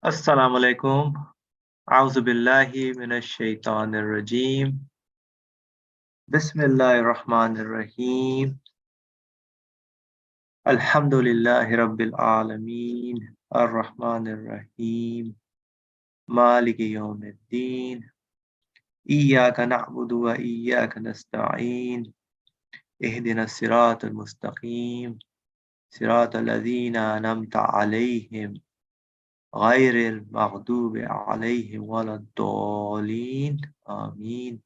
Assalamu alaikum. A'udhu billahi minash shaitanir rajim. Bismillahir rahmanir rahim. Alhamdulillahi rabbil alameen. Ar-Rahmanir Rahim. Maliki yawmiddin. Iyyaka na'budu wa iyyaka nasta'in. Ihdinas siratal mustaqim. Siratal ladzina an'amta 'alaihim. غير المغضوب عليهم ولا الضالين آمين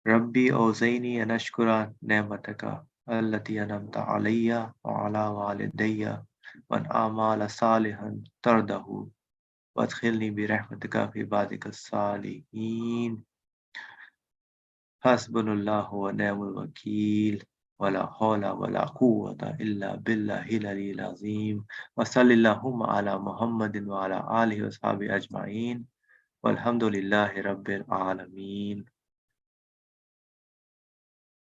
ربي أوزعني أن أشكر نعمتك التي أنعمت علي وعلى والدي وأن أعمل صالحا ترضه وادخلني برحمتك في عبادك الصالحين حسبنا الله ونعم الوكيل ولا حول ولا قوة إلا بالله العلي العظيم وصلى اللهم على محمد وعلى آله وصحبه أجمعين والحمد لله رب العالمين.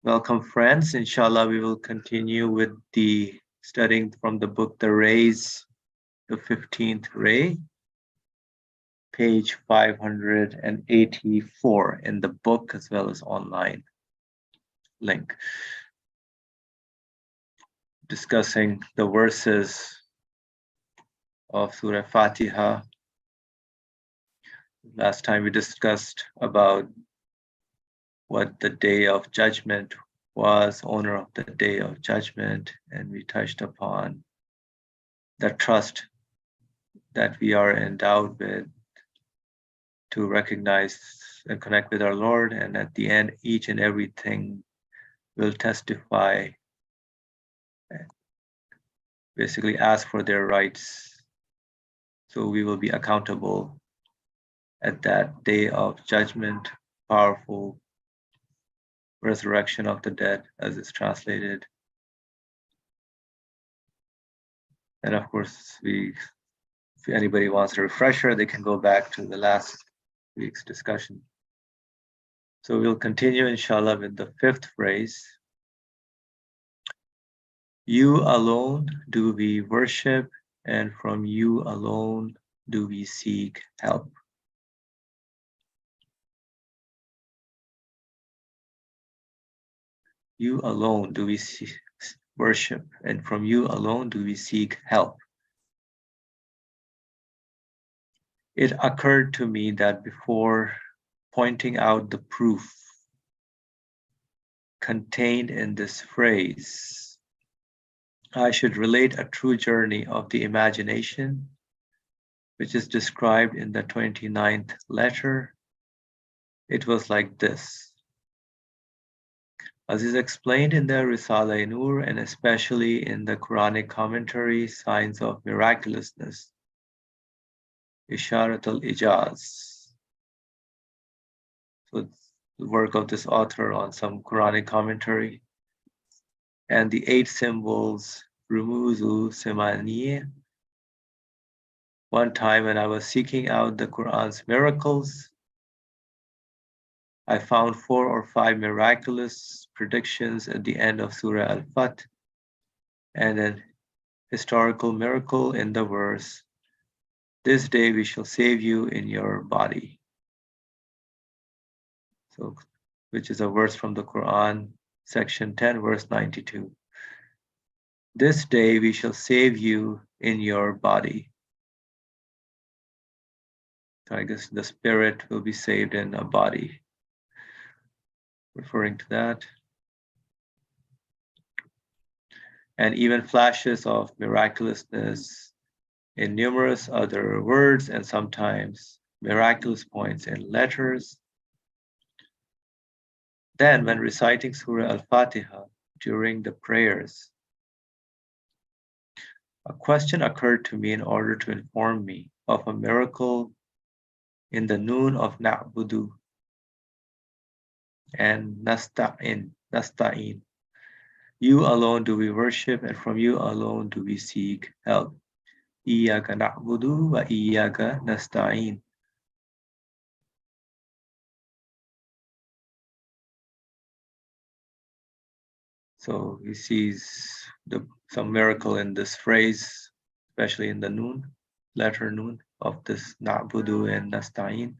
Welcome friends. Inshallah we will continue with the studying from the book The Rays, the 15th Ray, page 584 in the book as well as online link. Discussing the verses of Surah Fatiha. Last time we discussed about what the Day of Judgment was, owner of the Day of Judgment, and we touched upon the trust that we are endowed with to recognize and connect with our Lord, and at the end, each and everything will testify, basically ask for their rights. So we will be accountable at that Day of Judgment, powerful resurrection of the dead, as it's translated. And of course, if anybody wants a refresher, they can go back to the last week's discussion. So we'll continue, inshallah, with the 5th phrase. You alone do we worship, and from you alone do we seek help. You alone do we worship, and from you alone do we seek help. It occurred to me that before pointing out the proof contained in this phrase, I should relate a true journey of the imagination, which is described in the 29th letter. It was like this. As is explained in the risale-i and especially in the Quranic commentary, Signs of Miraculousness, Isharat al-Ijaz. So it's the work of this author on some Quranic commentary. And the 8 symbols, Rumuzu Semaniye. One time when I was seeking out the Quran's miracles, I found 4 or 5 miraculous predictions at the end of Surah Al-Fat, and an historical miracle in the verse, this day we shall save you in your body. So, which is a verse from the Quran, section 10, verse 92. This day we shall save you in your body. So I guess the spirit will be saved in a body, referring to that. And even flashes of miraculousness in numerous other words and sometimes miraculous points in letters. Then when reciting Surah Al-Fatiha during the prayers, a question occurred to me in order to inform me of a miracle in the noon of Na'budu and Nasta'in. You alone do we worship, and from you alone do we seek help. Iyyaka na'budu wa iyyaka nasta'in. So he sees some miracle in this phrase, especially in the noon. letter Nun of this Na'budu and Nasta'in.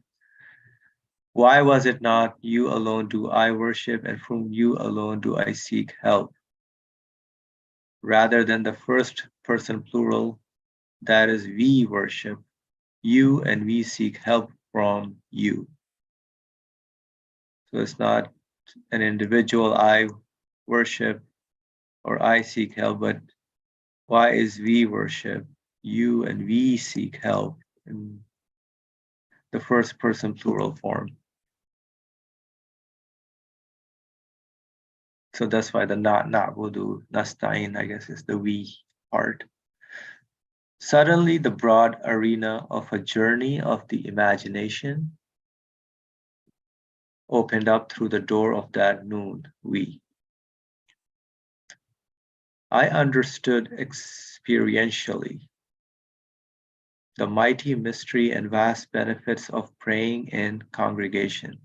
Why was it not you alone do I worship and from you alone do I seek help? Rather than the first person plural, that is we worship you and we seek help from you. So it's not an individual I worship or I seek help, but why is we worship you and we seek help in the first person plural form? So that's why the na'budu, nasta'in, I guess, is the we part. Suddenly, the broad arena of a journey of the imagination opened up through the door of that noon, we. I understood experientially the mighty mystery and vast benefits of praying in congregation.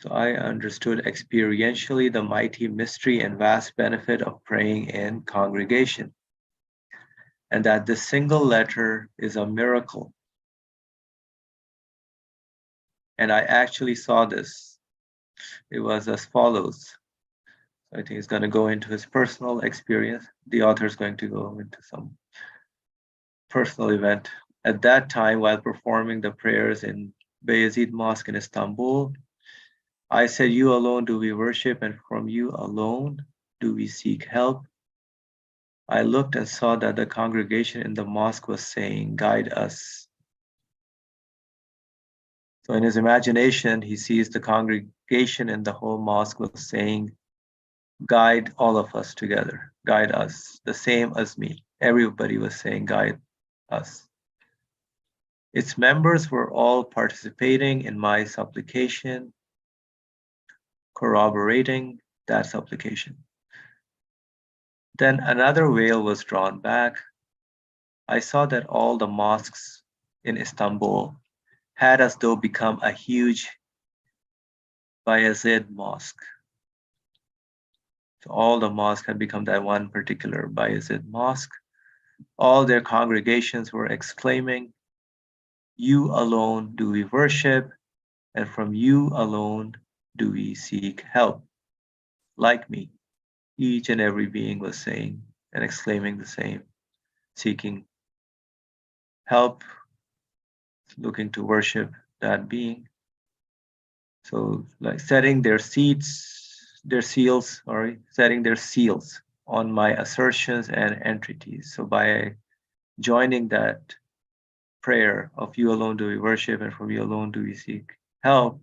So I understood experientially the mighty mystery and vast benefit of praying in congregation, and that this single letter is a miracle. And I actually saw this. It was as follows. I think he's going to go into his personal experience. The author is going to go into some personal event. At that time, while performing the prayers in Bayezid Mosque in Istanbul, I said, you alone do we worship, and from you alone do we seek help. I looked and saw that the congregation in the mosque was saying, guide us. So in his imagination, he sees the congregation in the whole mosque was saying, guide all of us together, guide us, the same as me. Everybody was saying, guide us. Its members were all participating in my supplication, corroborating that supplication. Then another veil was drawn back. I saw that all the mosques in Istanbul had as though become a huge Bayezid mosque. So all the mosques had become that one particular Bayezid mosque. All their congregations were exclaiming, you alone do we worship, and from you alone do we seek help. Like me, each and every being was saying and exclaiming the same, seeking help, looking to worship that being. So like setting their seals on my assertions and entities. So by joining that prayer of you alone do we worship and from you alone do we seek help,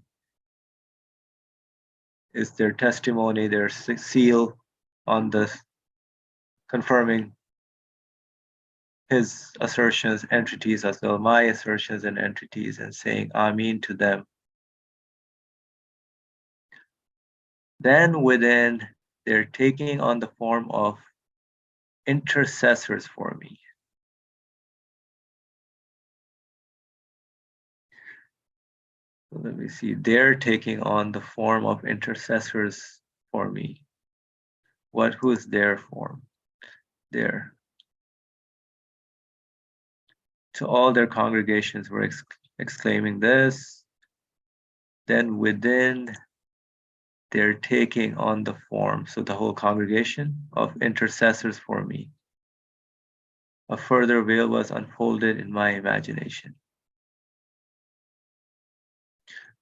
is their testimony, their seal on the confirming his assertions, entities as well, my assertions and entities, and saying Amin to them. Then within, they're taking on the form of intercessors for me. So let me see, they're taking on the form of intercessors for me. Who is their form? There. To all their congregations were exclaiming this. Then within, they're taking on the form, so the whole congregation, of intercessors for me. A further veil was unfolded in my imagination.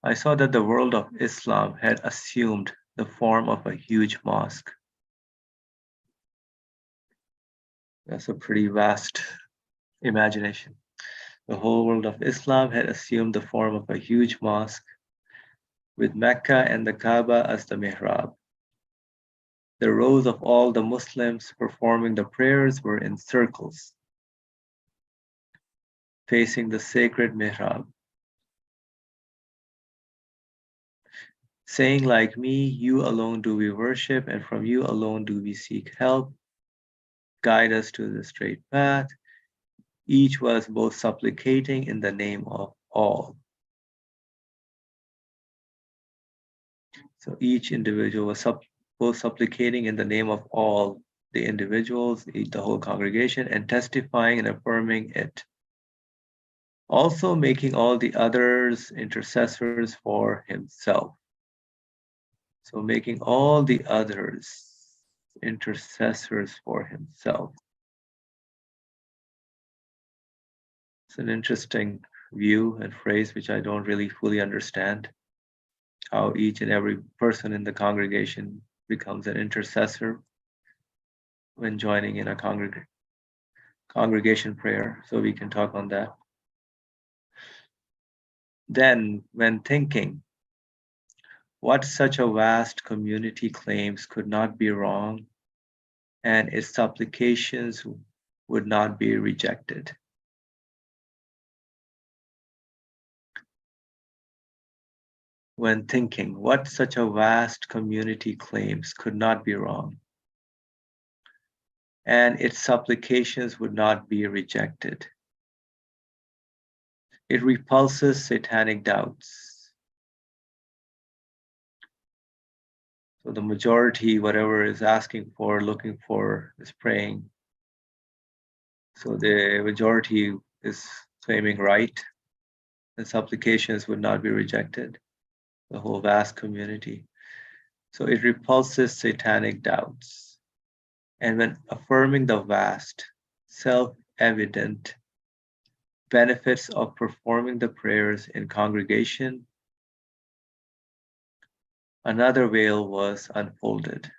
I saw that the world of Islam had assumed the form of a huge mosque. That's a pretty vast imagination. The whole world of Islam had assumed the form of a huge mosque, with Mecca and the Kaaba as the mihrab. The rows of all the Muslims performing the prayers were in circles, facing the sacred mihrab, saying like me, you alone do we worship, and from you alone do we seek help. Guide us to the straight path. Each was both supplicating in the name of all. So each individual was both supplicating in the name of all, the individuals, the whole congregation, and testifying and affirming it. Also making all the others intercessors for himself. So making all the others intercessors for himself. It's an interesting view and phrase which I don't really fully understand. How each and every person in the congregation becomes an intercessor when joining in a congregation prayer. So we can talk on that. Then, when thinking, what such a vast community claims could not be wrong, and its supplications would not be rejected. When thinking, what such a vast community claims could not be wrong, and its supplications would not be rejected. It repulses satanic doubts. So the majority, whatever is asking for, looking for, is praying. So the majority is claiming right, and supplications would not be rejected, the whole vast community. So it repulses satanic doubts. And when affirming the vast, self-evident benefits of performing the prayers in congregation, another veil was unfolded.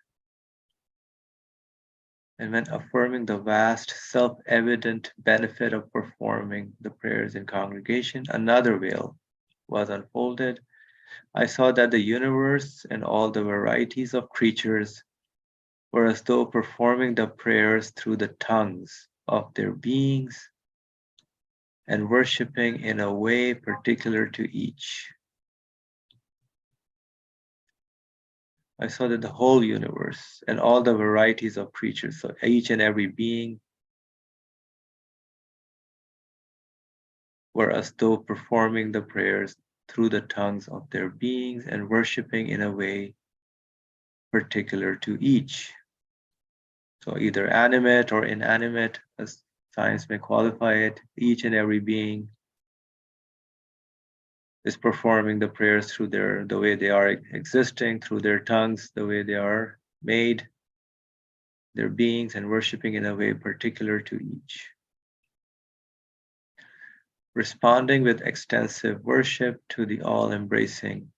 And when affirming the vast, self-evident benefit of performing the prayers in congregation, another veil was unfolded. I saw that the universe and all the varieties of creatures were as though performing the prayers through the tongues of their beings and worshiping in a way particular to each. I saw that the whole universe and all the varieties of creatures, so each and every being, were as though performing the prayers through the tongues of their beings and worshiping in a way particular to each. So either animate or inanimate, as science may qualify it, each and every being is performing the prayers through the way they are existing, through their tongues, the way they are made, their beings, and worshiping in a way particular to each. Responding with extensive worship to the all-embracing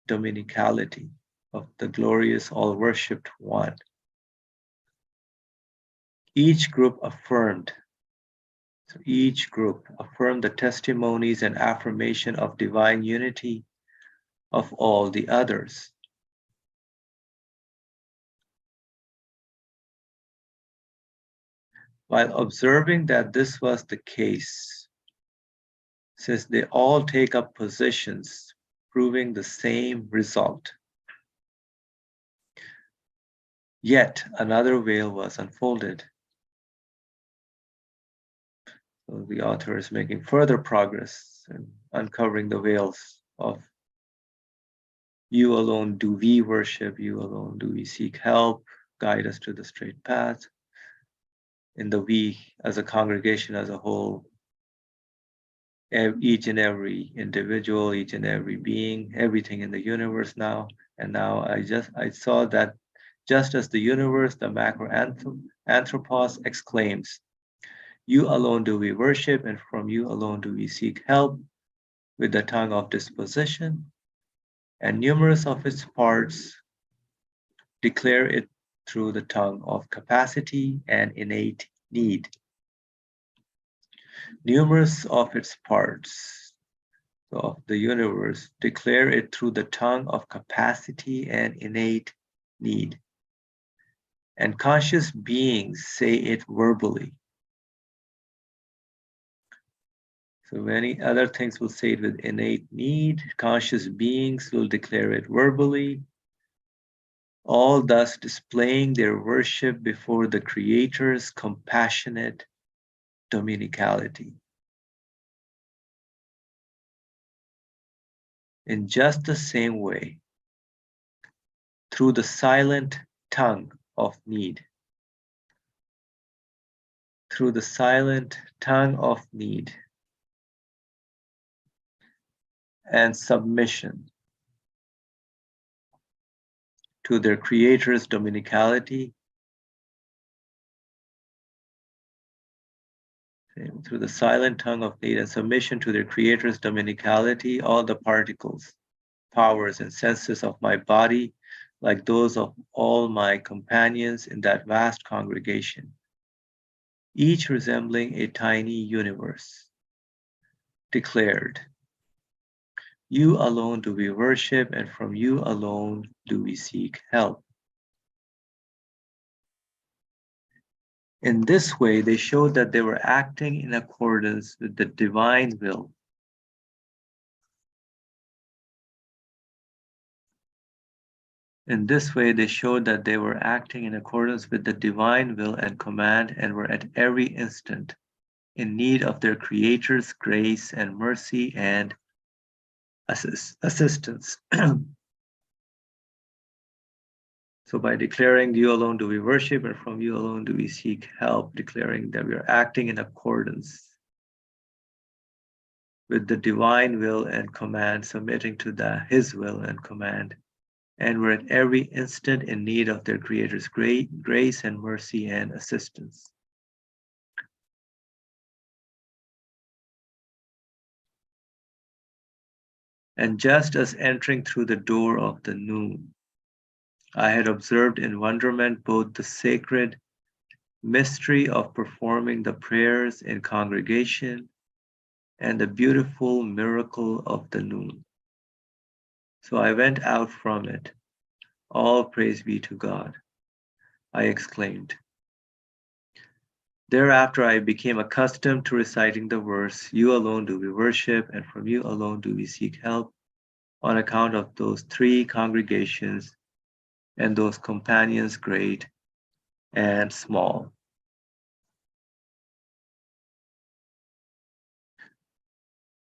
dominicality of the glorious all-worshipped one. Each group affirmed the testimonies and affirmation of divine unity of all the others. While observing that this was the case, since they all take up positions proving the same result, yet another veil was unfolded. So the author is making further progress in uncovering the veils of you alone do we worship, you alone do we seek help, guide us to the straight path. In the we as a congregation as a whole, each and every individual, each and every being, everything in the universe now. And now I saw that just as the universe, the macroanthropos exclaims, you alone do we worship, and from you alone do we seek help with the tongue of disposition, and numerous of its parts declare it through the tongue of capacity and innate need. Numerous of its parts of the universe declare it through the tongue of capacity and innate need. And conscious beings say it verbally. So many other things will say it with innate need. Conscious beings will declare it verbally, all thus displaying their worship before the Creator's compassionate dominicality. In just the same way, through the silent tongue of need, through the silent tongue of need and submission to their Creator's dominicality, through the silent tongue of need and submission to their Creator's dominicality, all the particles, powers, and senses of my body, like those of all my companions in that vast congregation, each resembling a tiny universe, declared, "You alone do we worship, and from you alone do we seek help." In this way, they showed that they were acting in accordance with the divine will. In this way, they showed that they were acting in accordance with the divine will and command, and were at every instant in need of their Creator's grace and mercy and assistance. So by declaring, "You alone do we worship, and from you alone do we seek help," declaring that we are acting in accordance with the divine will and command, submitting to his will and command, and we're at every instant in need of their Creator's great grace and mercy and assistance. And just as entering through the door of the noon, I had observed in wonderment both the sacred mystery of performing the prayers in congregation and the beautiful miracle of the noon. So I went out from it. All praise be to God, I exclaimed. Thereafter I became accustomed to reciting the verse, "You alone do we worship, and from you alone do we seek help," on account of those three congregations and those companions great and small.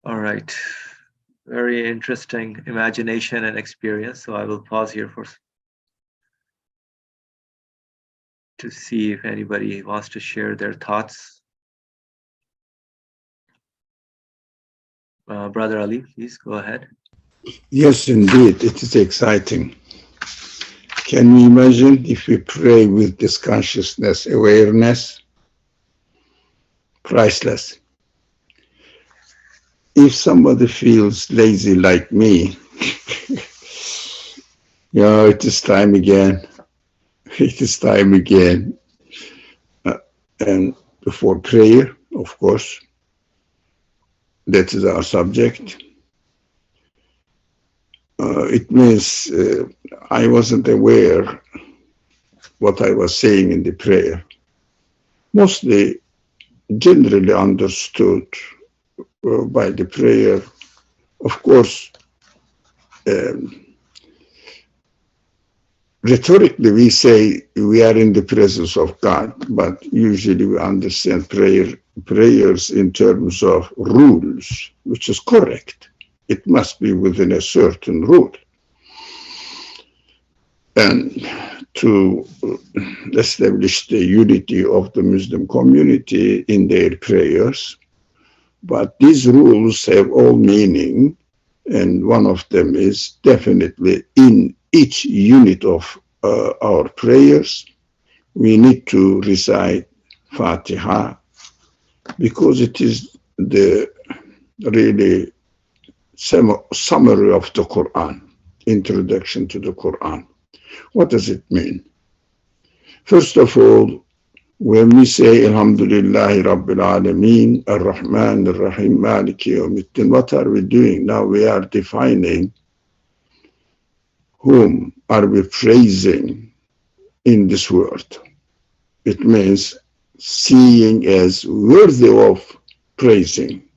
All right, very interesting imagination and experience. So I will pause here to see if anybody wants to share their thoughts. Brother Ali, please go ahead. Yes, indeed, it is exciting. Can we imagine if we pray with this consciousness, awareness? Priceless. If somebody feels lazy like me, it is time again. It is time again. And for prayer, of course, that is our subject. It means I wasn't aware what I was saying in the prayer. Mostly generally understood by the prayer. Of course, rhetorically we say we are in the presence of God, but usually we understand prayers in terms of rules, which is correct. It must be within a certain rule. And to establish the unity of the Muslim community in their prayers. But these rules have all meaning, and one of them is definitely in each unit of our prayers, we need to recite Fatiha, because it is the really summary of the Quran, introduction to the Quran. What does it mean? First of all, when we say Alhamdulillahi Rabbil Alameen, Ar-Rahman Ar-Rahim, Maliki Yawmiddin, what are we doing? Now we are defining whom are we praising in this world. It means seeing as worthy of praising.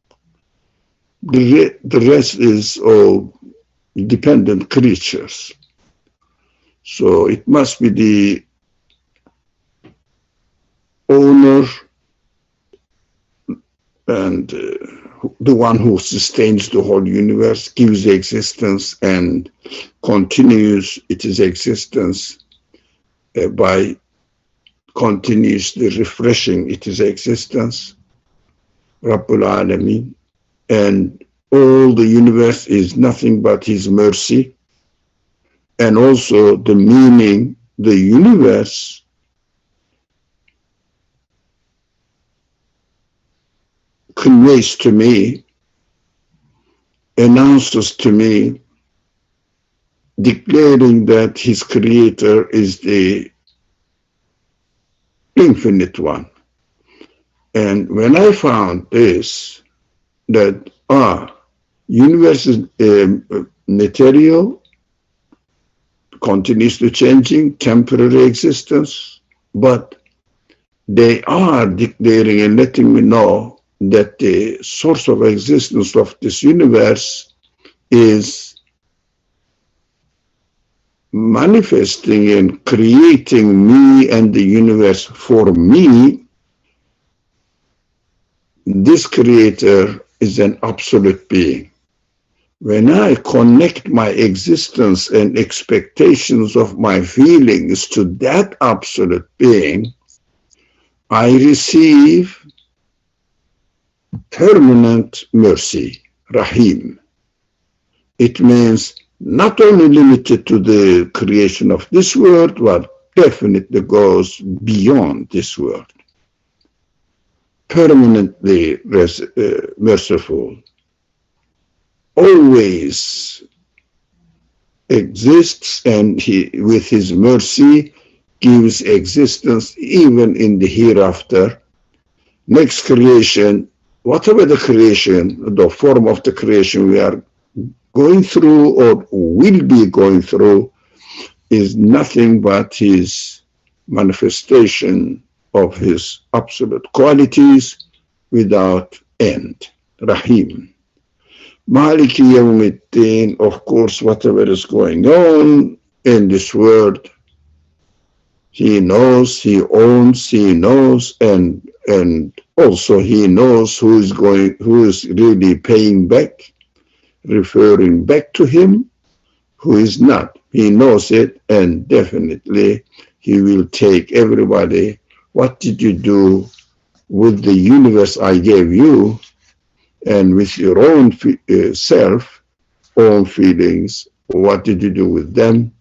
The rest is all dependent creatures. So it must be the owner and the one who sustains the whole universe, gives existence and continues its existence by continuously refreshing its existence, Rabbul Alameen, and all the universe is nothing but his mercy, and also the meaning, the universe conveys to me, announces to me, declaring that his creator is the infinite one. And when I found this, that universe is material, continuously changing, temporary existence, but they are declaring and letting me know that the source of existence of this universe is manifesting and creating me and the universe for me. This creator is an absolute being. When I connect my existence and expectations of my feelings to that absolute being, I receive permanent mercy, Rahim. It means not only limited to the creation of this world, but definitely goes beyond this world. Permanently merciful, always exists, and he, with his mercy, gives existence even in the hereafter. Next creation, whatever the creation, the form of the creation we are going through or will be going through, is nothing but his manifestation of his absolute qualities without end. Rahim. Maliki Yawmiddin, of course, whatever is going on in this world, he knows, he owns, he knows, and also he knows who is really paying back, referring back to him, who is not. He knows it, and definitely he will take everybody. What did you do with the universe I gave you, and with your own self, own feelings? What did you do with them?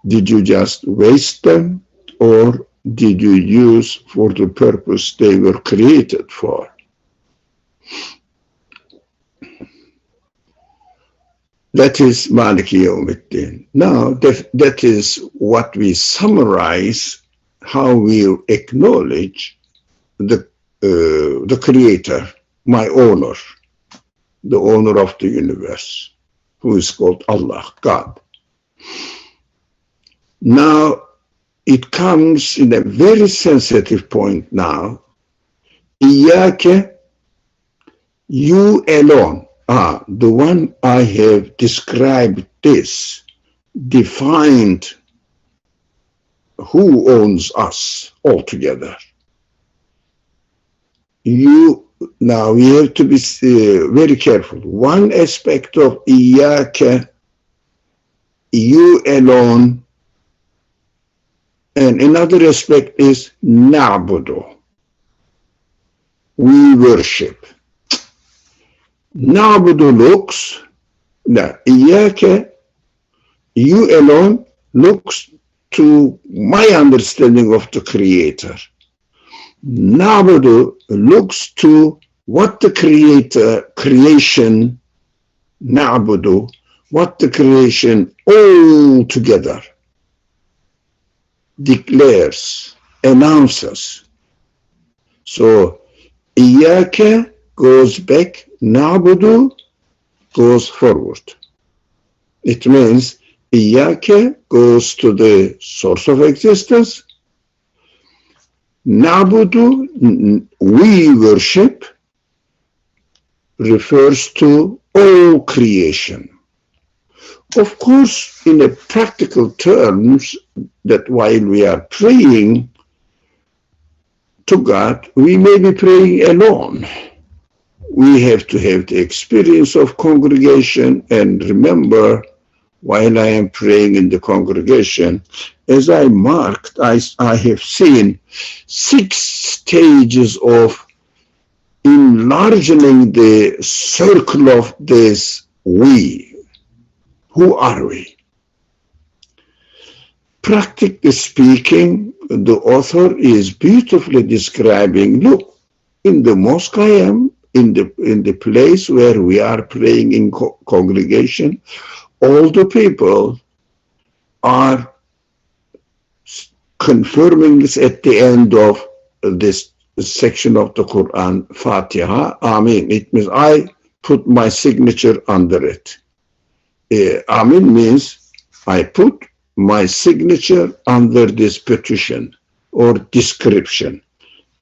Did you just waste them, or did you use for the purpose they were created for? That is Maliki Yawmiddin. Now, that is what we summarize, how we acknowledge the creator, my owner, the owner of the universe, who is called Allah, God. Now, it comes in a very sensitive point now. Iyake, you alone, the one I have described this, defined who owns us altogether. Now we have to be very careful. One aspect of Iyake, you alone, and another aspect is Na'budu, we worship. Na'budu looks, Iyake, you alone, looks to my understanding of the creator. Na'budu looks to what the creation, Na'budu, what the creation all together declares, announces. So, Iyake goes back, Na'budu goes forward. It means Iyake goes to the source of existence. Na'budu, we worship, refers to all creation. Of course, in a practical terms, that while we are praying to God, we may be praying alone. We have to have the experience of congregation and remember while I am praying in the congregation, as I marked, I have seen 6 stages of enlarging the circle of this we. Who are we? Practically speaking, the author is beautifully describing, look, in the mosque I am, in the place where we are praying in congregation, all the people are confirming this at the end of this section of the Quran, Fatiha. Amin. It means I put my signature under it. Amin means I put my signature under this petition or description.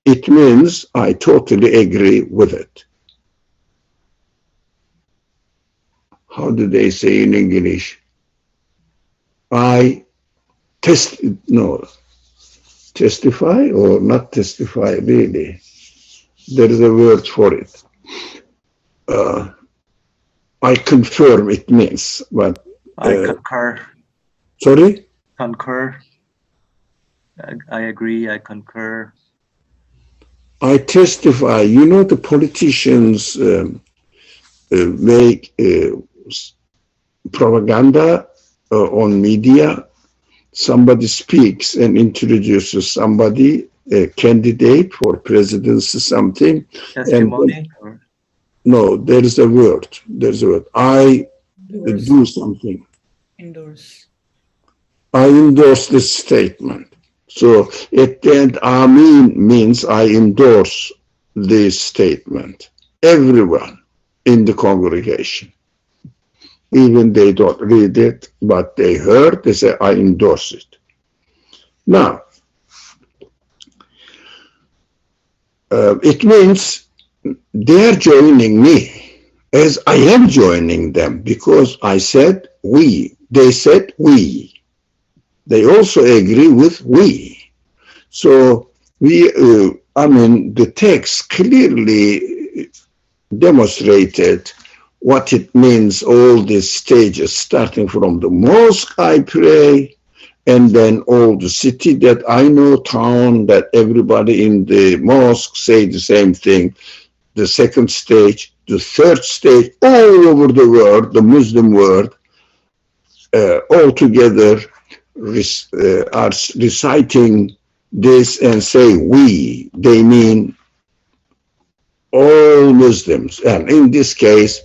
It means I totally agree with it. How do they say in English? I testify or not testify, really. There is a word for it. I confirm, it means, but... I concur. Sorry? Concur. I agree, I concur. I testify. You know, the politicians make propaganda on media. Somebody speaks and introduces somebody, a candidate for presidency, something. Testimony? No, there is a word. There's a word. I do something. Endorse. I endorse this statement. So at the end, Amin means I endorse this statement. Everyone in the congregation. Even they don't read it, but they heard, they say, I endorse it. Now, it means they're joining me as I am joining them, because I said we. They said we. They also agree with we. So the text clearly demonstrated what it means, all these stages, starting from the mosque I pray, and then all the city that I know, town, that everybody in the mosque say the same thing. The second stage, the third stage, all over the world, the Muslim world, all together are reciting this and say we. They mean all Muslims. And in this case,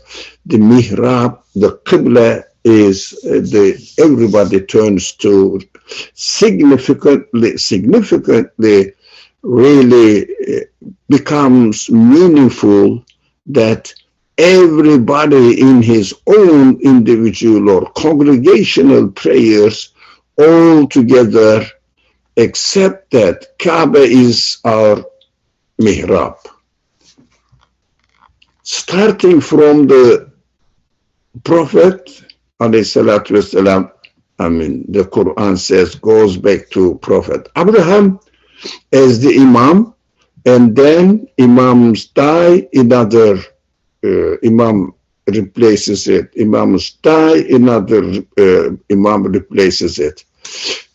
the mihrab, the qibla is everybody turns to significantly really becomes meaningful that everybody in his own individual or congregational prayers all together accept that Kaaba is our mihrab. Starting from the Prophet, والسلام, the Quran says, goes back to Prophet Abraham as the Imam, and then Imams die, another Imam replaces it. Imams die, another Imam replaces it.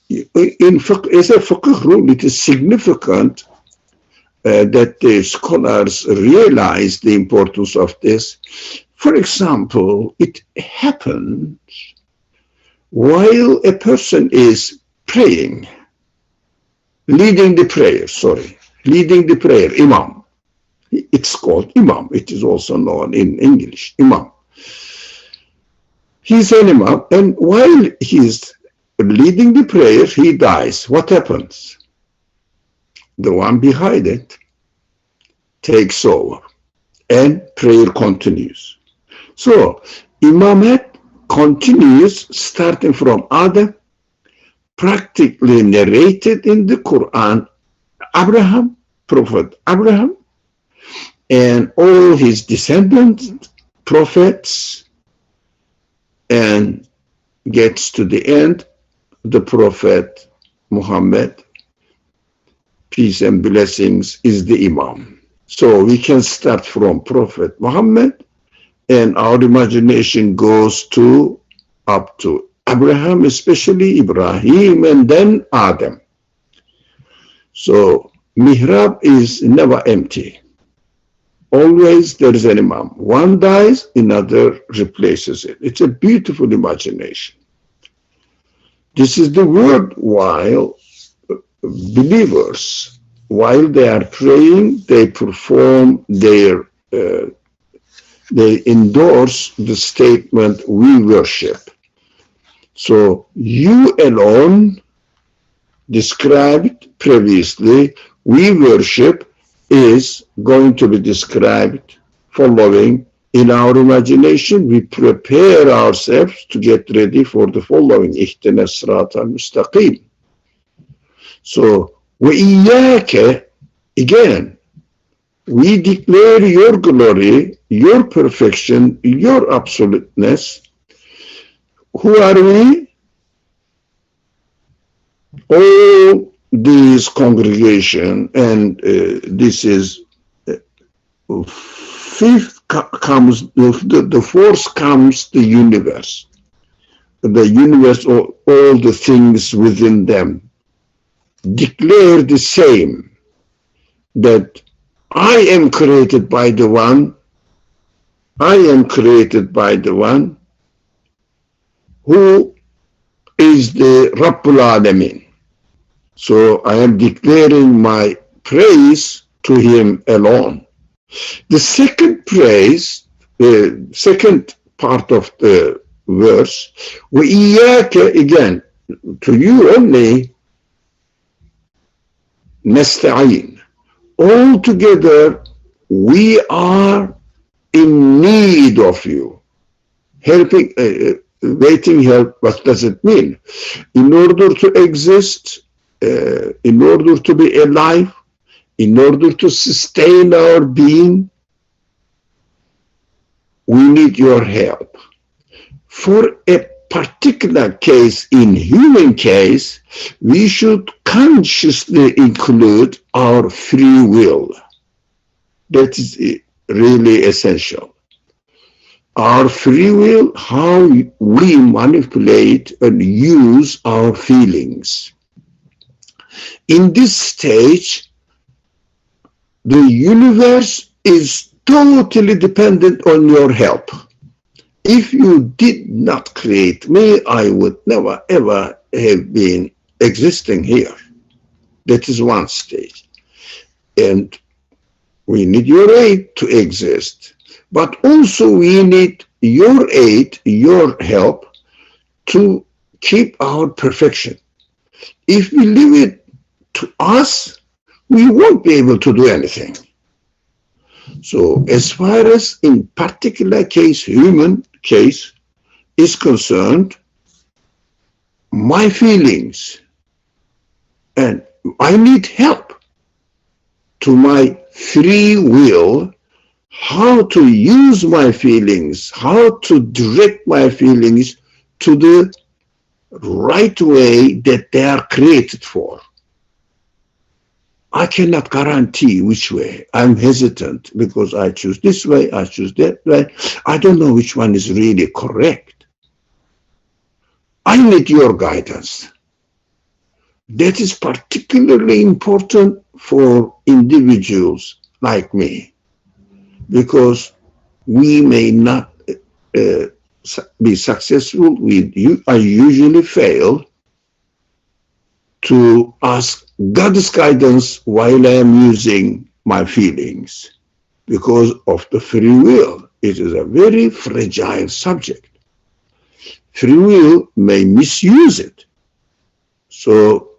As a fiqh rule, it is significant that the scholars realize the importance of this. For example, it happens while a person is praying, leading the prayer, Imam. It's called Imam. It is also known in English, Imam. He's an Imam, and while he's leading the prayer, he dies. What happens? The one behind it takes over, and prayer continues. So, Imamate continues starting from Adam, practically narrated in the Quran, Abraham, Prophet Abraham, and all his descendants, prophets, and gets to the end, the Prophet Muhammad, peace and blessings, is the Imam. So we can start from Prophet Muhammad, and our imagination goes up to Abraham, especially Ibrahim, and then Adam. So mihrab is never empty. Always there is an imam. One dies, another replaces it. It's a beautiful imagination. This is the word while believers, while they are praying, they perform their, they endorse the statement, we worship. So you alone, described previously, we worship is going to be described following in our imagination. We prepare ourselves to get ready for the following. Ihdina as-sirata al-mustaqim. So, وَإِيَّاكَ, again, we declare your glory, your perfection, your absoluteness. Who are we? All this congregation, and this is fifth comes, the fourth comes the universe. The universe, all the things within them, declare the same, that I am created by the one, I am created by the one who is the Rabbul Alamin. So I am declaring my praise to him alone. The second praise, the second part of the verse, وَإِيَّاكَ, again, to you only, نَسْتَعِينَ. All together, we are in need of you. Helping, waiting help, what does it mean? In order to exist, in order to be alive, in order to sustain our being, we need your help. For a particular case, in human case, we should consciously include our free will. That is really essential. Our free will, how we manipulate and use our feelings. In this stage, the universe is totally dependent on your help. If you did not create me, I would never ever have been existing here. That is one stage. And we need your aid to exist. But also we need your aid, your help to keep our perfection. If we leave it to us, we won't be able to do anything. So as far as in particular case, human case is concerned, my feelings, and I need help to my free will, how to use my feelings, how to direct my feelings to the right way that they are created for. I cannot guarantee which way. I'm hesitant because I choose this way, I choose that way. I don't know which one is really correct. I need your guidance. That is particularly important for individuals like me, because we may not be successful. I usually fail to ask God's guidance while I am using my feelings because of the free will. It is a very fragile subject. Free will may misuse it. So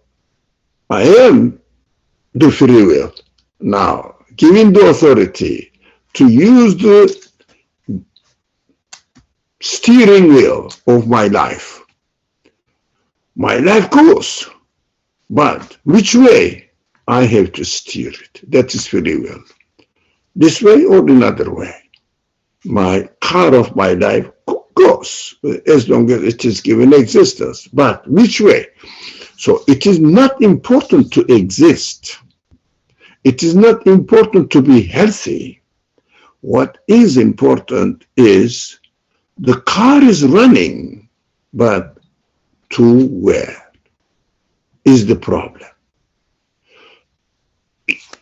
I am the free will now, given the authority to use the steering wheel of my life. My life goes. But which way I have to steer it? That is free will. This way or another way. My car of my life goes as long as it is given existence. But which way? So it is not important to exist. It is not important to be healthy. What is important is the car is running, but to where is the problem.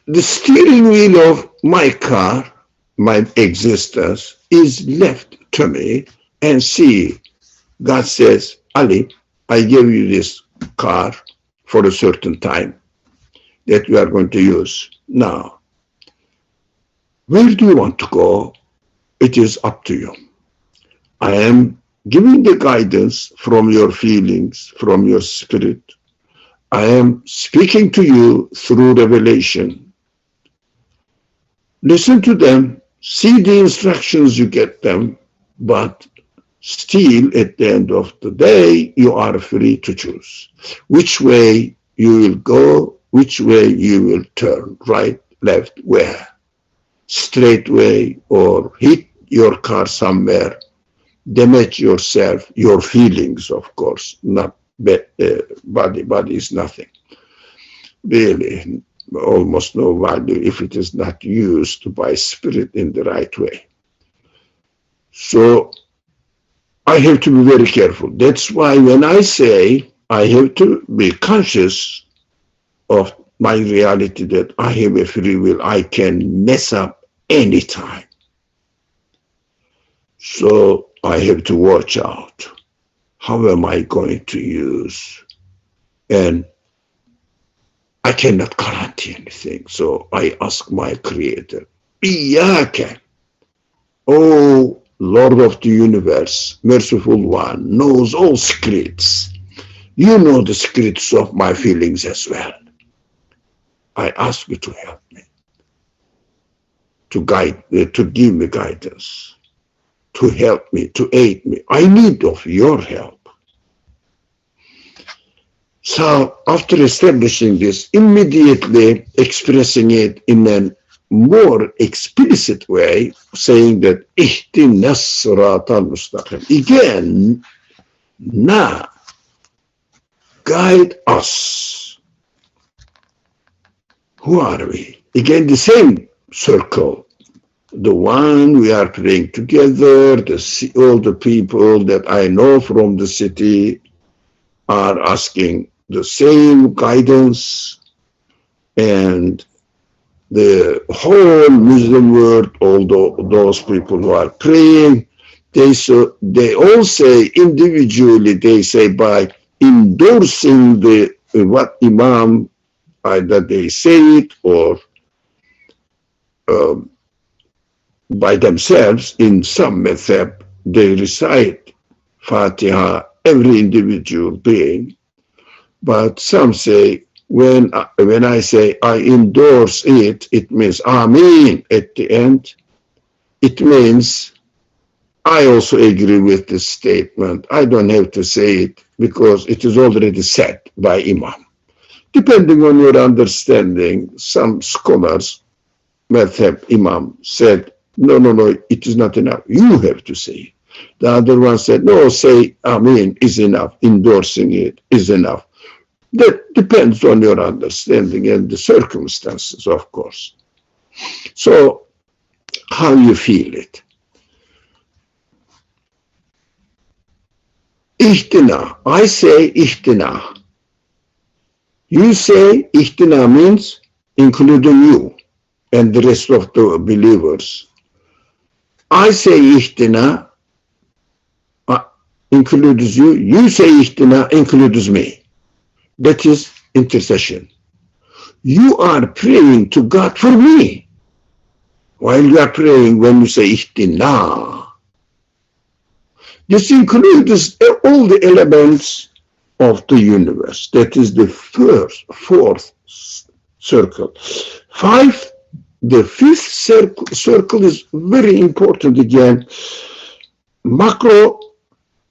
The steering wheel of my car, my existence, is left to me, and see, God says, Ali, I give you this car for a certain time that you are going to use. Now, where do you want to go? It is up to you. I am giving the guidance from your feelings, from your spirit. I am speaking to you through revelation. Listen to them, see the instructions, you get them, but still at the end of the day, you are free to choose which way you will go, which way you will turn, right, left, where, straight way, or hit your car somewhere, damage yourself, your feelings, of course, not body. Body is nothing, really, almost no value if it is not used by spirit in the right way. So I have to be very careful. That's why when I say I have to be conscious of my reality, that I have a free will, I can mess up anytime. So I have to watch out. How am I going to use? And I cannot guarantee anything. So I ask my Creator, Iyaka, O Lord of the universe, merciful one, knows all secrets. You know the secrets of my feelings as well. I ask you to help me, to guide, to give me guidance, to help me, to aid me. I need of your help. So after establishing this, immediately expressing it in a more explicit way, saying that ihtinas siratal mustaqim. Again, now guide us. Who are we? Again, the same circle. The one we are praying together, all the people that I know from the city are asking the same guidance, and the whole Muslim world, although those people who are praying, they all say individually, they say by endorsing what Imam, either they say it or by themselves in some method, they recite Fatiha, every individual being. But some say, when I say I endorse it, it means Amen at the end. It means I also agree with this statement. I don't have to say it because it is already said by Imam. Depending on your understanding, some scholars, Madhab Imam, said, no, it is not enough. You have to say it. The other one said, no, say Amen is enough. Endorsing it is enough. That depends on your understanding and the circumstances, of course. So, how you feel it. Ihtina. I say ihtina. You say ihtina means including you and the rest of the believers. I say ihtina includes you. You say ihtina includes me. That is intercession. You are praying to God for me while you are praying when you say ihtina. This includes all the elements of the universe. That is the fourth circle. The fifth circle is very important again. Macro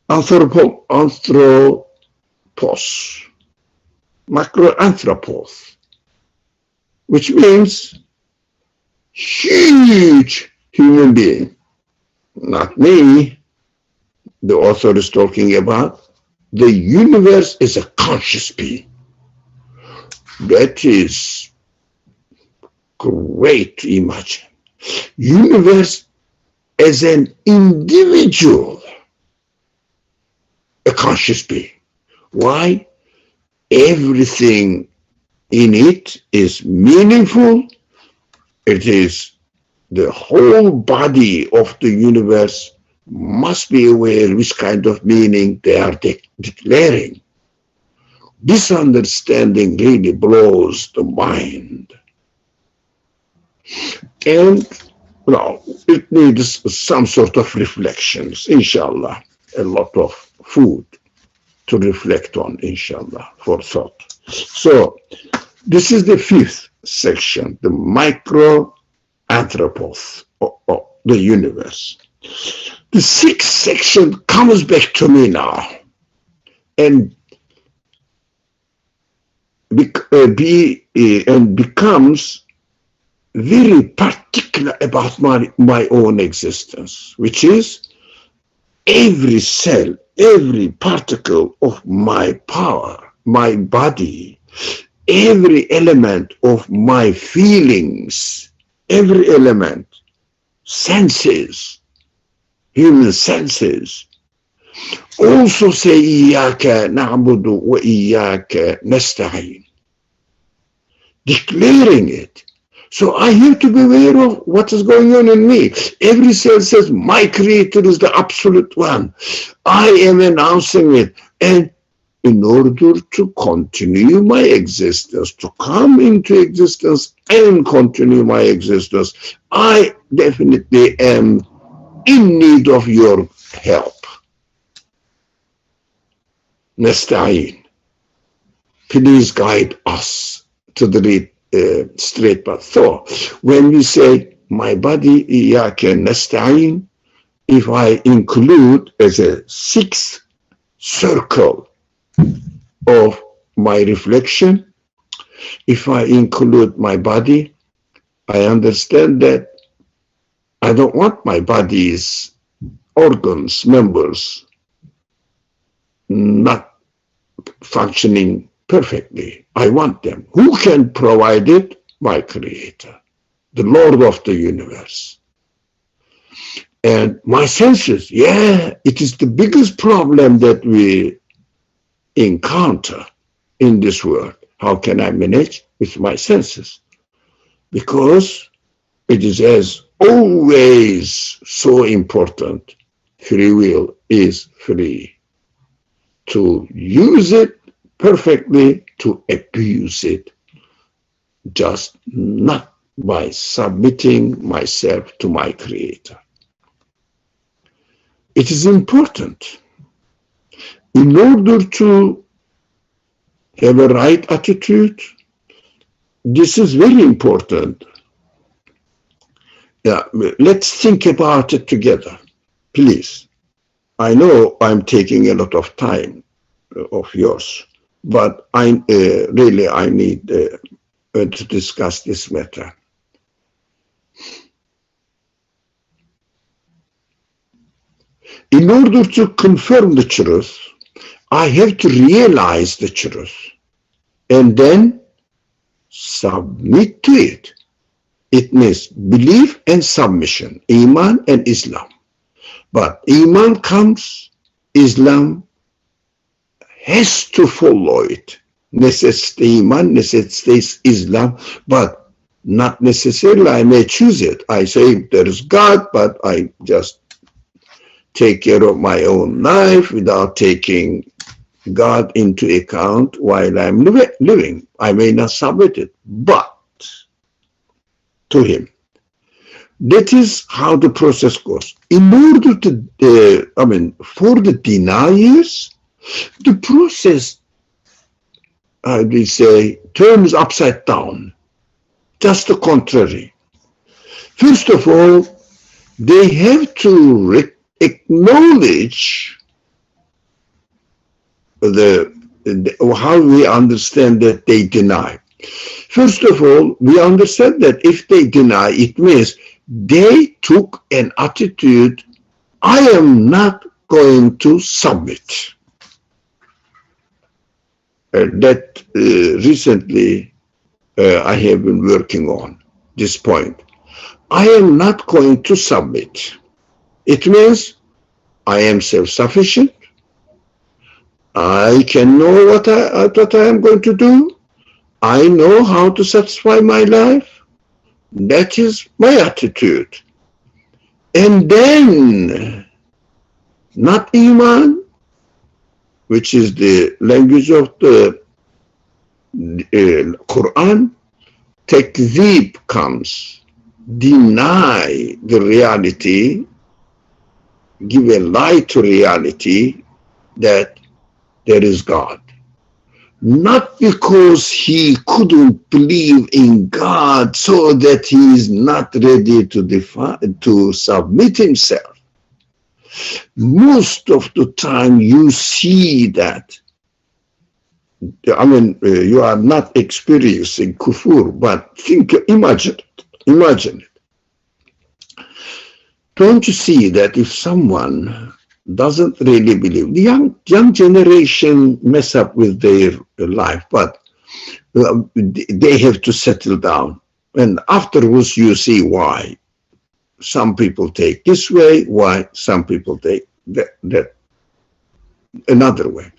anthropos. Macroanthropos, which means huge human being. Not me. The author is talking about the universe is a conscious being. That is great to imagine. Universe as an individual, a conscious being. Why? Everything in it is meaningful. It is the whole body of the universe must be aware which kind of meaning they are declaring. This understanding really blows the mind. And it needs some sort of reflections, inshallah, a lot of food to reflect on, inshallah, for thought. So this is the fifth section, the micro-anthropos of the universe. The sixth section comes back to me now and becomes very particular about my own existence, which is every cell, every particle of my power, my body, every element of my feelings, every element, senses, human senses, also say إياك نعبد وإياك نستعين, declaring it. So I have to be aware of what is going on in me. Every cell says, my creator is the absolute one. I am announcing it. And in order to continue my existence, to come into existence and continue my existence, I definitely am in need of your help. Nasta'in, please guide us to the straight path. So when we say my body, iyaka nasta'in, if I include as a sixth circle of my reflection, if I include my body, I understand that I don't want my body's organs, members not functioning perfectly. I want them. Who can provide it? My creator, the Lord of the universe. And my senses, it is the biggest problem that we encounter in this world. How can I manage with my senses? Because it is as always so important. Free will is free. To use it perfectly, to abuse it, just not by submitting myself to my creator. It is important. In order to have a right attitude, this is very important. Let's think about it together, please. I know I'm taking a lot of time of yours, but I need to discuss this matter. In order to confirm the truth, I have to realize the truth and then submit to it. It means belief and submission, Iman and Islam. But Iman comes, Islam has to follow it. Necessitates Iman, necessitates Islam, but not necessarily I may choose it. I say there is God, but I just take care of my own life without taking God into account while I'm living. I may not submit it, but to Him. That is how the process goes. In order to, for the deniers, the process, we say, turns upside down. Just the contrary. First of all, they have to acknowledge how we understand that they deny. First of all, we understand that if they deny, it means they took an attitude, I am not going to submit. That recently I have been working on this point. I am not going to submit. It means I am self-sufficient. I can know what I am going to do. I know how to satisfy my life. That is my attitude. And then, not Iman, which is the language of the Quran, takzeeb comes, deny the reality, give a lie to reality that there is God. Not because he couldn't believe in God so that he is not ready to submit himself. Most of the time you see that. I mean, you are not experiencing kufur, but imagine it. Imagine it. Don't you see that if someone doesn't really believe, the young generation mess up with their life, but they have to settle down. And afterwards you see why. Some people take this way, why some people take that another way.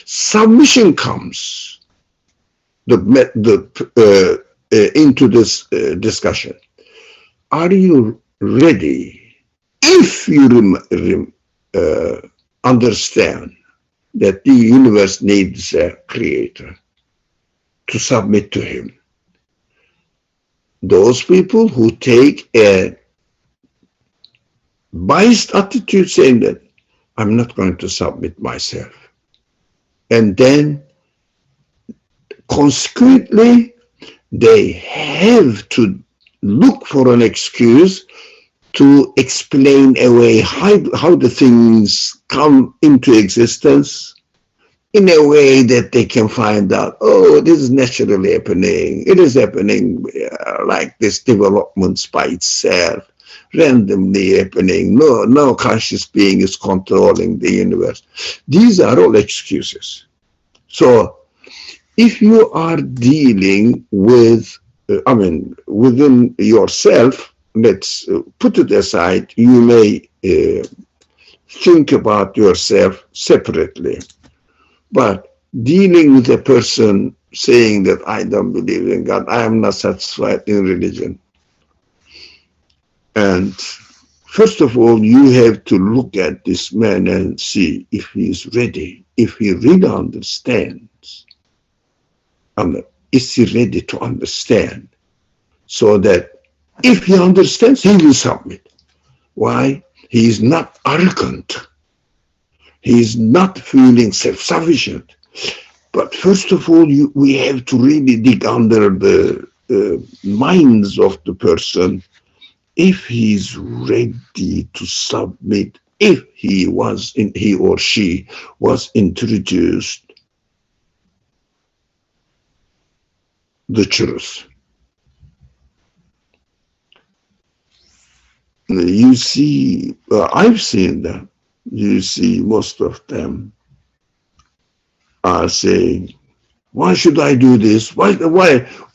Submission comes into this discussion. Are you ready? If you understand that the universe needs a creator to submit to him, those people who take a biased attitude saying that I'm not going to submit myself, and then consequently they have to look for an excuse to explain away how the things come into existence in a way that they can find out, oh, this is naturally happening. It is happening like this development by itself, randomly happening. No conscious being is controlling the universe. These are all excuses. So if you are dealing with, within yourself, let's put it aside, you may think about yourself separately. But dealing with a person saying that I don't believe in God, I am not satisfied in religion. And first of all, you have to look at this man and see if he is ready, if he really understands. Is he ready to understand? So that if he understands, he will submit. Why? He is not arrogant. He is not feeling self-sufficient. But first of all, we have to really dig under the minds of the person if he is ready to submit, if he or she was introduced the truth. You see, I've seen that. You see, most of them are saying, why should I do this? Why?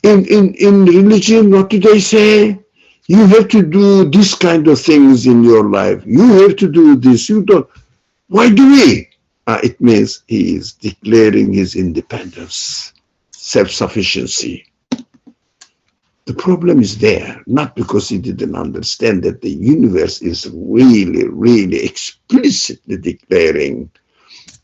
In religion, what do they say? You have to do this kind of things in your life. You have to do this. You don't. Why do we? It means he is declaring his independence, self-sufficiency. The problem is there, not because he didn't understand that the universe is really, really explicitly declaring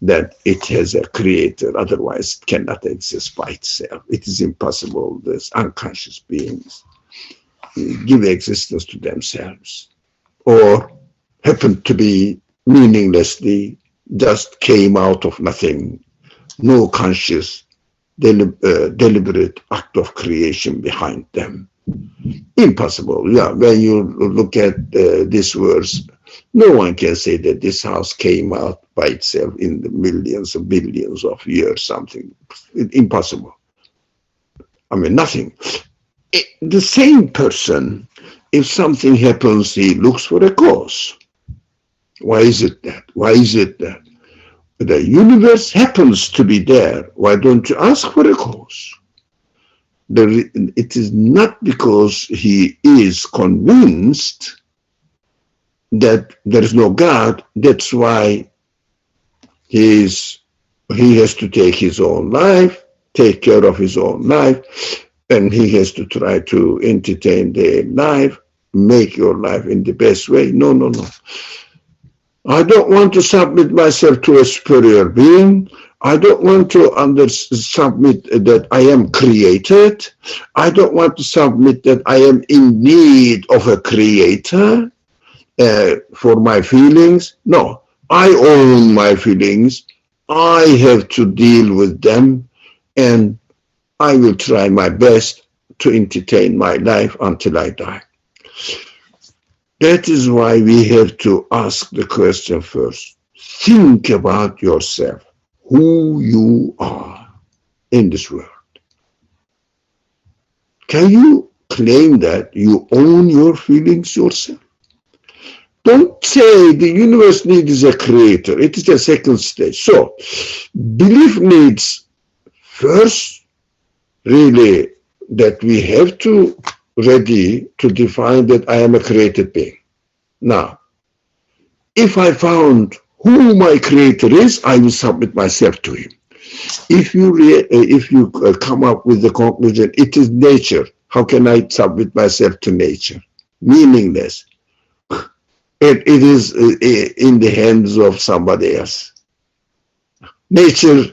that it has a creator, otherwise it cannot exist by itself. It is impossible. These unconscious beings give existence to themselves, or happen to be meaninglessly just came out of nothing, no conscious deliberate act of creation behind them. Impossible. Yeah, when you look at this verse, no one can say that this house came out by itself in the millions or billions of years, something. Impossible. Nothing. The same person, if something happens, he looks for a cause. Why is it that? Why is it that? The universe happens to be there. Why don't you ask for a cause? It is not because he is convinced that there is no God. That's why he is he has to take his own life, take care of his own life, and he has to try to entertain their life, make your life in the best way. No, no, no. I don't want to submit myself to a superior being. I don't want to submit that I am created. I don't want to submit that I am in need of a creator for my feelings. No, I own my feelings. I have to deal with them, and I will try my best to entertain my life until I die. That is why we have to ask the question first. Think about yourself, who you are in this world. Can you claim that you own your feelings yourself? Don't say the universe needs a creator. It is a second stage. So, belief needs first really that we have to ready to define that I am a created being. Now, if I found who my creator is, I will submit myself to him. If you come up with the conclusion, it is nature, how can I submit myself to nature? Meaningless. It is in the hands of somebody else. Nature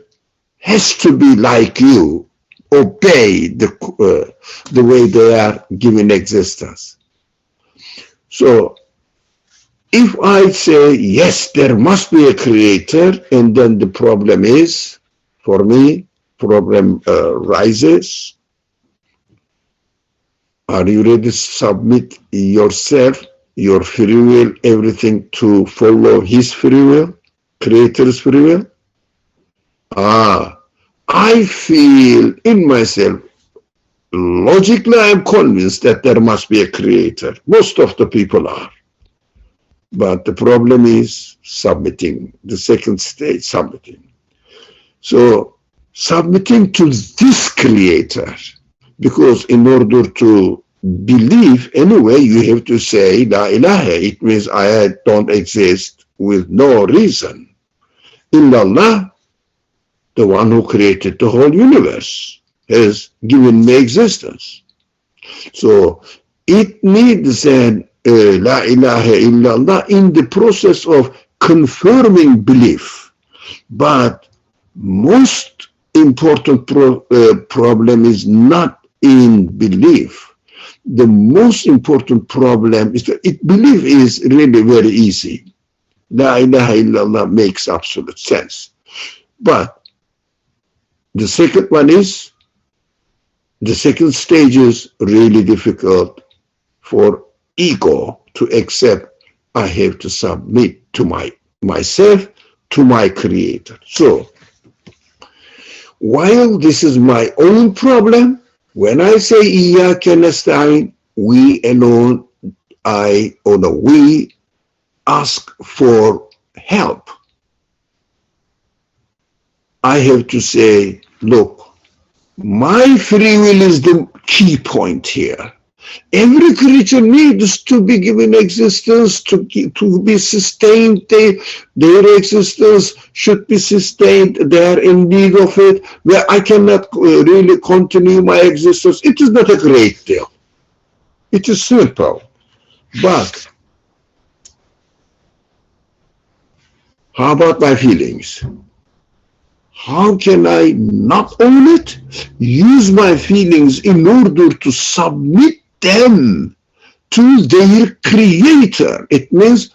has to be like you, obey the way they are given existence. So if I say, yes, there must be a creator, and then the problem is, for me, problem rises. Are you ready to submit yourself, your free will, everything to follow his free will, creator's free will? I feel in myself, logically I am convinced that there must be a creator. Most of the people are. But the problem is submitting, the second stage, submitting. So submitting to this creator, because in order to believe anyway, you have to say La ilaha. It means I don't exist with no reason. Illallah, the one who created the whole universe, has given me existence. So it needs an La ilaha illallah in the process of confirming belief. But most important problem is not in belief. The most important problem is that belief is really very easy. La ilaha illallah makes absolute sense. But the second one is, the second stage is really difficult for ego to accept. I have to submit to myself, to my creator. So, while this is my own problem, when I say Iyyaka nasta'in, we alone, we ask for help. I have to say, look, my free will is the key point here. Every creature needs to be given existence, to be sustained. Their existence should be sustained. They are in need of it. Where I cannot really continue my existence. It is not a great deal. It is simple. But how about my feelings? How can I not own it? Use my feelings in order to submit them to their creator. It means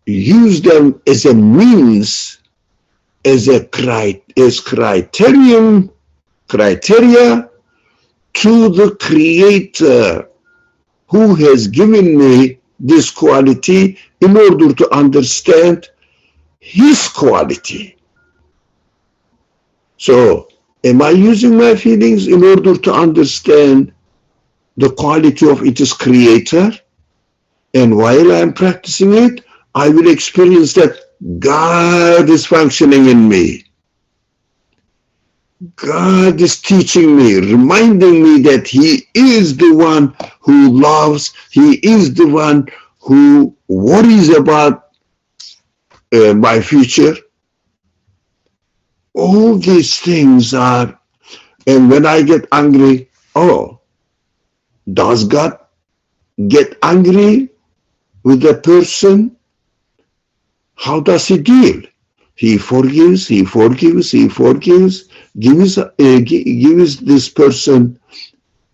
use them as a means, as criteria to the creator who has given me this quality in order to understand his quality. So, am I using my feelings in order to understand the quality of its creator? And while I'm practicing it, I will experience that God is functioning in me. God is teaching me, reminding me that He is the one who loves, He is the one who worries about my future. All these things are, and when I get angry, oh, does God get angry with the person? How does he deal? He forgives, he forgives, he forgives, gives this person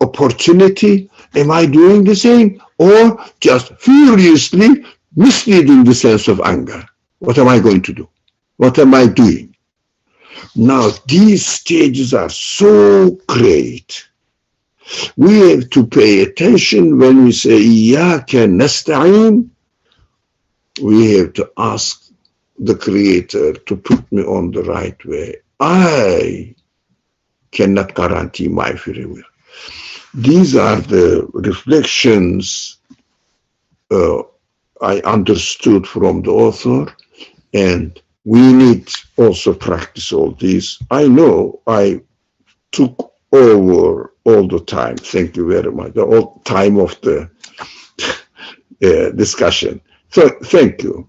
opportunity. Am I doing the same? Or just furiously misleading the sense of anger? What am I going to do? What am I doing? Now, these stages are so great. We have to pay attention when we say, Iyaka nasta'in. We have to ask the Creator to put me on the right way. I cannot guarantee my free will. These are the reflections I understood from the author, and we need also practice all these. I know I took over all the time. Thank you very much. The whole time of the discussion. So thank you.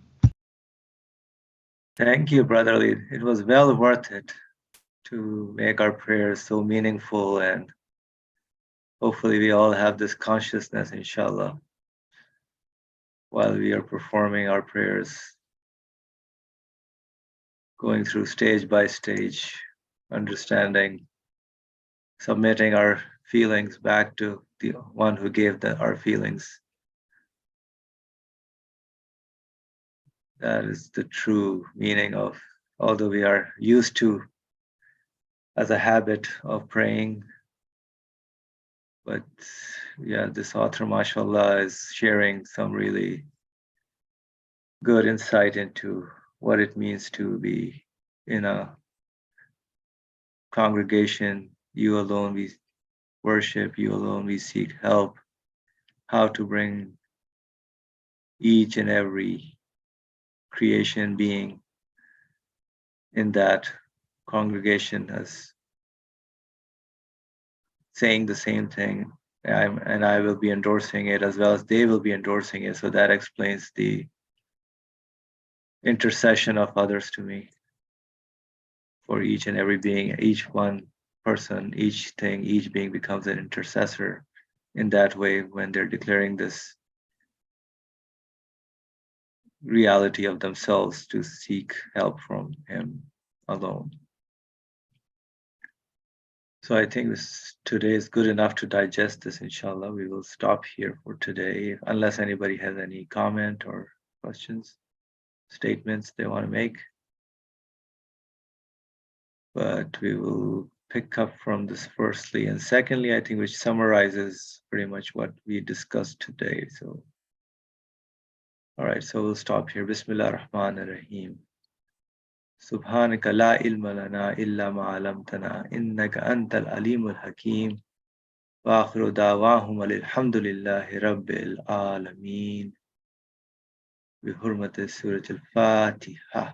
Thank you, Brother Ali. It was well worth it to make our prayers so meaningful, and hopefully we all have this consciousness, inshallah, while we are performing our prayers, going through stage by stage, understanding, submitting our feelings back to the one who gave our feelings. That is the true meaning of, although we are used to as a habit of praying, but yeah, this author, mashallah, is sharing some really good insight into what it means to be in a congregation. You alone we worship, you alone we seek help, how to bring each and every creation being in that congregation as saying the same thing. And I will be endorsing it as well as they will be endorsing it. So that explains the intercession of others to me for each and every being, each one person, each thing, each being becomes an intercessor in that way when they're declaring this reality of themselves to seek help from him alone. So I think today is good enough to digest this, inshallah. We will stop here for today, unless anybody has any comment or questions, statements they want to make. But we will pick up from this firstly. And secondly, I think which summarizes pretty much what we discussed today. So, all right, so we'll stop here. Bismillah ar-Rahman ar-Rahim. Subhanaka la ilma lana illa ma alamtana innaka antal alimul hakim. Wa akhiru da'wahum alhamdulillahi rabbil alameen. Bi hurmati Surah Al-Fatiha.